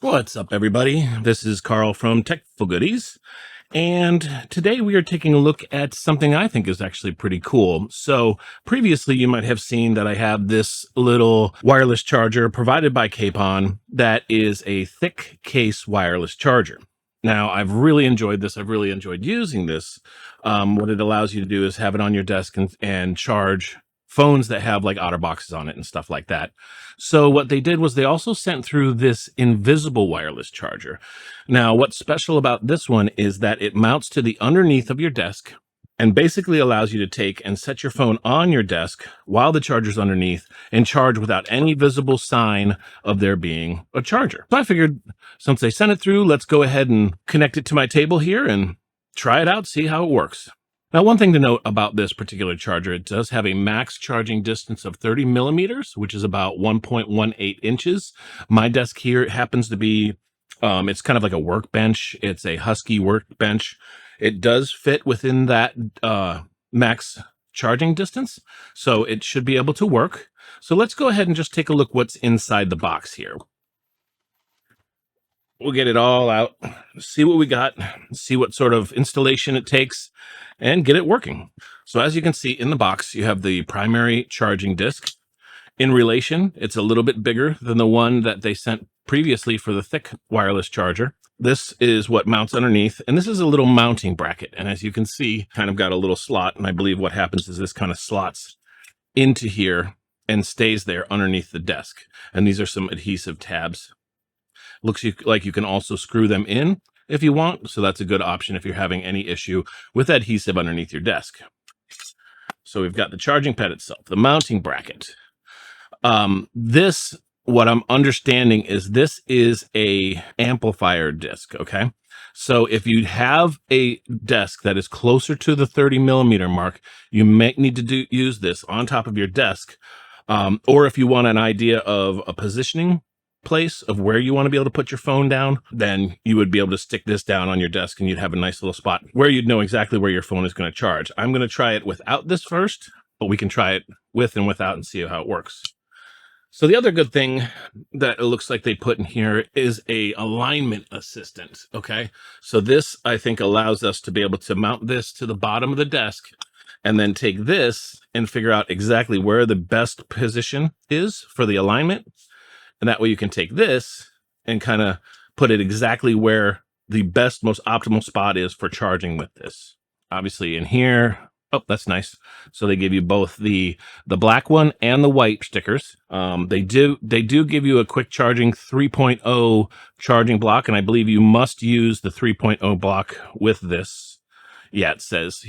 What's up, everybody? This is Carl from Techful Goodies, and today we are taking a look at something I think is actually pretty cool. So, previously, you might have seen that I have this little wireless charger provided by Capon that is a thick case wireless charger. Now, I've really enjoyed this. I've really enjoyed using this. What it allows you to do is have it on your desk and charge phones that have like OtterBoxes on it and stuff like that. So what they did was they also sent through this invisible wireless charger. Now, what's special about this one is that it mounts to the underneath of your desk and basically allows you to take and set your phone on your desk while the charger's underneath and charge without any visible sign of there being a charger. So I figured since they sent it through, let's go ahead and connect it to my table here and try it out, see how it works. Now, one thing to note about this particular charger, it does have a max charging distance of 30 millimeters, which is about 1.18 inches. My desk here happens to be, it's kind of like a workbench. It's a Husky workbench. It does fit within that max charging distance, so it should be able to work. So let's go ahead and just take a look what's inside the box here. We'll get it all out, see what we got, see what sort of installation it takes, and get it working. So as you can see in the box, you have the primary charging disc. In relation, it's a little bit bigger than the one that they sent previously for the thick wireless charger. This is what mounts underneath, and this is a little mounting bracket. And as you can see, kind of got a little slot, and I believe what happens is this kind of slots into here and stays there underneath the desk. And these are some adhesive tabs. Looks like you can also screw them in if you want. So that's a good option if you're having any issue with adhesive underneath your desk. So we've got the charging pad itself, the mounting bracket. What I'm understanding is this is a amplifier disc. Okay. So if you have a desk that is closer to the 30 millimeter mark, you may need to use this on top of your desk. Or if you want an idea of a positioning place of where you want to be able to put your phone down, then you would be able to stick this down on your desk and you'd have a nice little spot where you'd know exactly where your phone is going to charge. I'm going to try it without this first, but we can try it with and without and see how it works. So the other good thing that it looks like they put in here is a alignment assistant. Okay. So this, I think, allows us to be able to mount this to the bottom of the desk and then take this and figure out exactly where the best position is for the alignment. And that way you can take this and kind of put it exactly where the best, most optimal spot is for charging with this. Obviously in here, oh, that's nice. So they give you both the black one and the white stickers. They do give you a quick charging 3.0 charging block, and I believe you must use the 3.0 block with this. Yeah, it says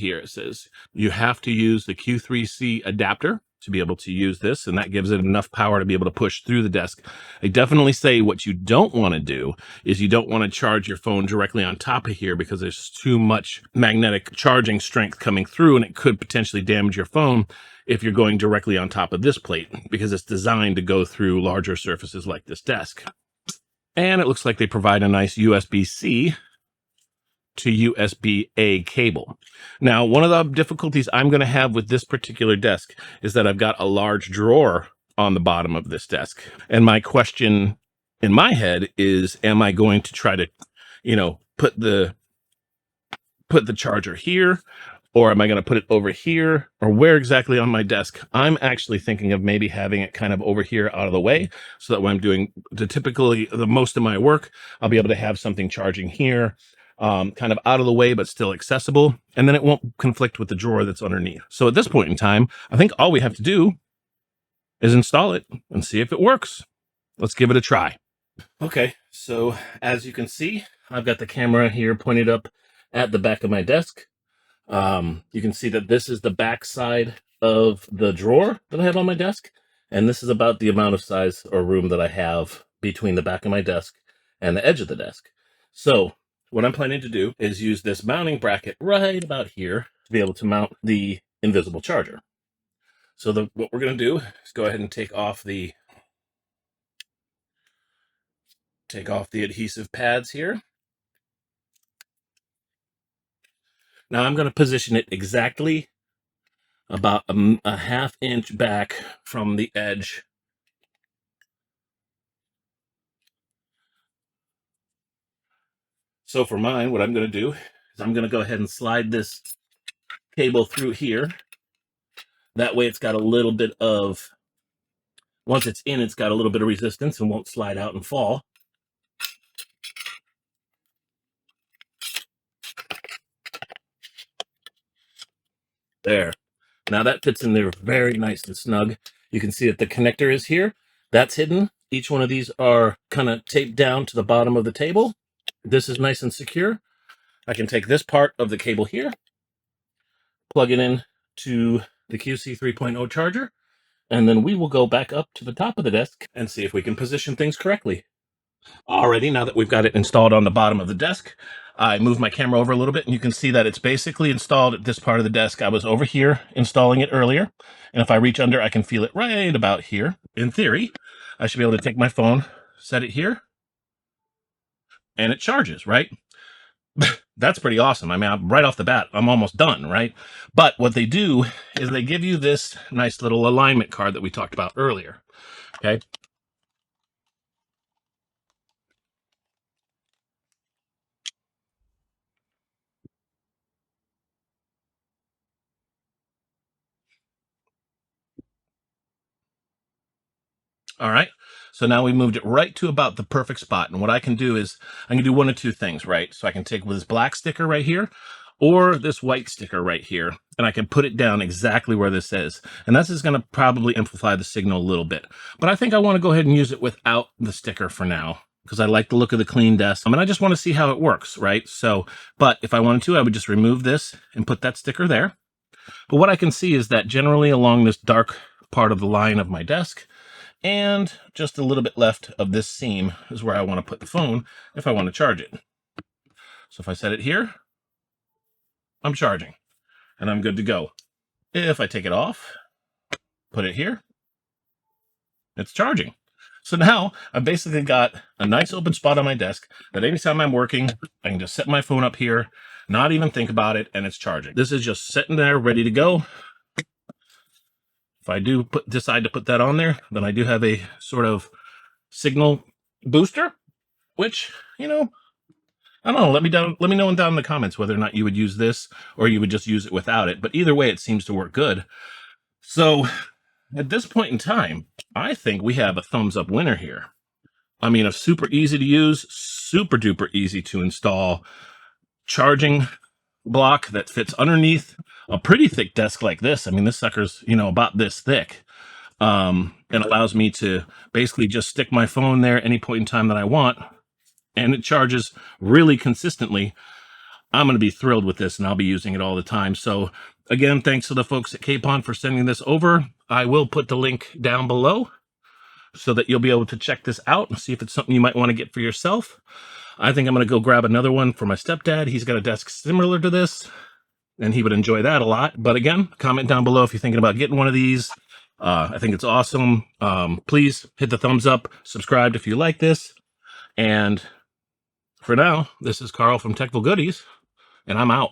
you have to use the Q3C adapter to be able to use this, and that gives it enough power to be able to push through the desk. They definitely say what you don't want to do is you don't want to charge your phone directly on top of here because there's too much magnetic charging strength coming through, and it could potentially damage your phone if you're going directly on top of this plate because it's designed to go through larger surfaces like this desk. And it looks like they provide a nice USB-C to USB-A cable. Now, one of the difficulties I'm going to have with this particular desk is that I've got a large drawer on the bottom of this desk. And my question in my head is, am I going to try to, put the charger here, or am I going to put it over here, or where exactly on my desk? I'm actually thinking of maybe having it kind of over here out of the way so that when I'm doing typically the most of my work, I'll be able to have something charging here, kind of out of the way, but still accessible. And then it won't conflict with the drawer that's underneath. So at this point in time, I think all we have to do is install it and see if it works. Let's give it a try. Okay, so as you can see, I've got the camera here pointed up at the back of my desk. You can see that this is the back side of the drawer that I have on my desk. And this is about the amount of size or room that I have between the back of my desk and the edge of the desk. So what I'm planning to do is use this mounting bracket right about here to be able to mount the invisible charger. So what we're going to do is go ahead and take off the adhesive pads here. Now I'm going to position it exactly about a half inch back from the edge So for mine, what I'm going to do is I'm going to go ahead and slide this cable through here. That way it's got a little bit of, once it's in, it's got a little bit of resistance and won't slide out and fall. There. Now that fits in there very nice and snug. You can see that the connector is here. That's hidden. Each one of these are kind of taped down to the bottom of the table. This is nice and secure. I can take this part of the cable here, plug it in to the QC 3.0 charger, and then we will go back up to the top of the desk and see if we can position things correctly. Alrighty, now that we've got it installed on the bottom of the desk, I move my camera over a little bit and you can see that it's basically installed at this part of the desk. I was over here installing it earlier, and if I reach under, I can feel it right about here. In theory, I should be able to take my phone, set it here, and it charges, right? That's pretty awesome. I mean, right off the bat, I'm almost done, right? But what they do is they give you this nice little alignment card that we talked about earlier, okay? All right. So now we moved it right to about the perfect spot. And what I can do is I can do one of two things, right? So I can take this black sticker right here or this white sticker right here, and I can put it down exactly where this is. And this is going to probably amplify the signal a little bit. But I think I want to go ahead and use it without the sticker for now because I like the look of the clean desk. I mean, I just want to see how it works, right? So, but if I wanted to, I would just remove this and put that sticker there. But what I can see is that generally along this dark part of the line of my desk, and just a little bit left of this seam is where I want to put the phone if I want to charge it. So if I set it here, I'm charging and I'm good to go. If I take it off, put it here, it's charging. So now I've basically got a nice open spot on my desk that anytime I'm working, I can just set my phone up here, not even think about it, and it's charging. This is just sitting there ready to go. If I do decide to put that on there, then I do have a sort of signal booster, which, you know, I don't know. Let me know down in the comments whether or not you would use this or you would just use it without it. But either way, it seems to work good. So at this point in time, I think we have a thumbs up winner here. I mean, a super easy to use, super duper easy to install charging block that fits underneath a pretty thick desk like this. I mean, this sucker's, you know, about this thick. And allows me to basically just stick my phone there any point in time that I want, and it charges really consistently. I'm going to be thrilled with this, and I'll be using it all the time. So again, thanks to the folks at Capon for sending this over. I will put the link down below so that you'll be able to check this out and see if it's something you might want to get for yourself. I think I'm going to go grab another one for my stepdad. He's got a desk similar to this, and he would enjoy that a lot. But again, comment down below if you're thinking about getting one of these. I think it's awesome. Please hit the thumbs up, subscribe if you like this. And for now, this is Carl from Techville Goodies, and I'm out.